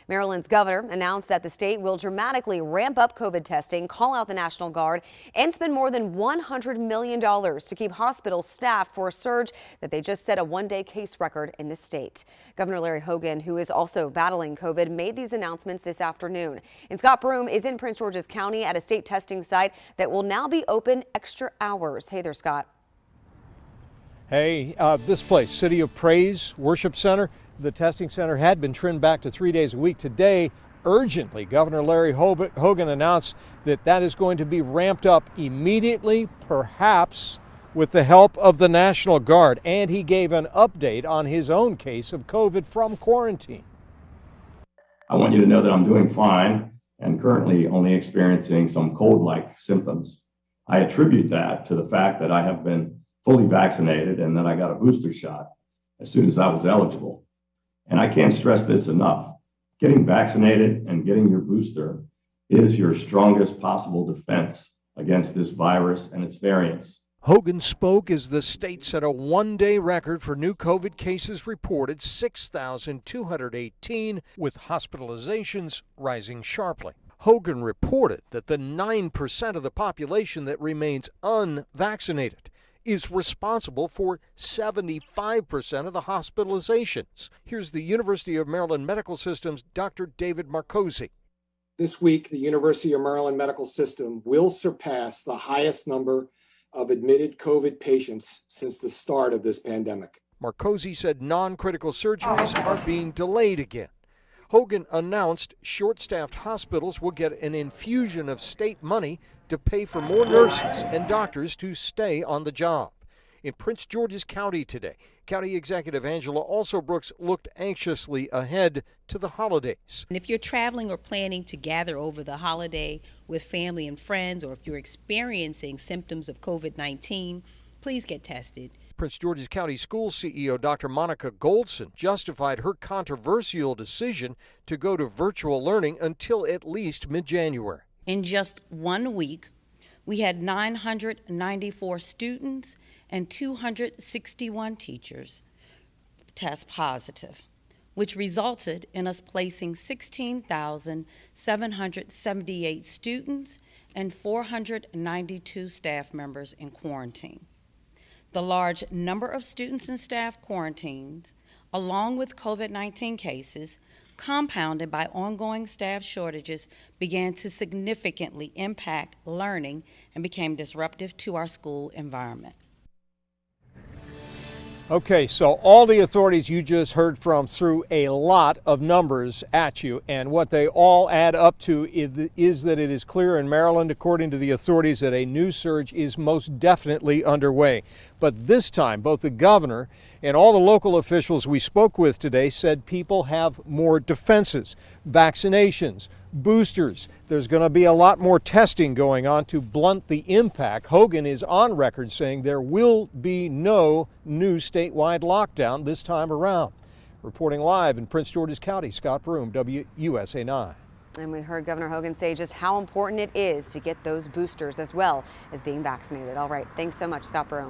Maryland's governor announced that the state will dramatically ramp up COVID testing, call out the National Guard, and spend more than $100 million to keep hospitals staffed for a surge that they just set a one-day case record in the state. Governor Larry Hogan, who is also battling COVID, made these announcements this afternoon. And Scott Broom is in Prince George's County at a state testing site that will now be open extra hours. Hey there, Scott. Hey, this place, City of Praise Worship Center, the testing center had been trimmed back to 3 days a week. Today, urgently, Governor Larry Hogan announced that that is going to be ramped up immediately, perhaps with the help of the National Guard. And he gave an update on his own case of COVID from quarantine. I want you to know that I'm doing fine and currently only experiencing some cold-like symptoms. I attribute that to the fact that I have been fully vaccinated and that I got a booster shot as soon as I was eligible. And I can't stress this enough. Getting vaccinated and getting your booster is your strongest possible defense against this virus and its variants. Hogan spoke as the state set a one-day record for new COVID cases reported, 6,218, with hospitalizations rising sharply. Hogan reported that the 9% of the population that remains unvaccinated is responsible for 75% of the hospitalizations. Here's the University of Maryland Medical System's Dr. David Marcosi. This week, the University of Maryland Medical System will surpass the highest number of admitted COVID patients since the start of this pandemic. Marcosi said non-critical surgeries are being delayed again. Hogan announced short-staffed hospitals will get an infusion of state money to pay for more nurses and doctors to stay on the job. In Prince George's County today, County Executive Angela Alsobrooks looked anxiously ahead to the holidays. And if you're traveling or planning to gather over the holiday with family and friends, or if you're experiencing symptoms of COVID-19, please get tested. Prince George's County Schools CEO Dr. Monica Goldson justified her controversial decision to go to virtual learning until at least mid-January. In just 1 week, we had 994 students and 261 teachers test positive, which resulted in us placing 16,778 students and 492 staff members in quarantine. The large number of students and staff quarantines, along with COVID-19 cases, compounded by ongoing staff shortages, began to significantly impact learning and became disruptive to our school environment. Okay, so all the authorities you just heard from threw a lot of numbers at you, and what they all add up to is that it is clear in Maryland, according to the authorities, that a new surge is most definitely underway. But this time, both the governor and all the local officials we spoke with today said people have more defenses, vaccinations, boosters. There's going to be a lot more testing going on to blunt the impact. Hogan is on record saying there will be no new statewide lockdown this time around. Reporting live in Prince George's County, Scott Broom, WUSA 9. And we heard Governor Hogan say just how important it is to get those boosters as well as being vaccinated. All right, thanks so much, Scott Broom.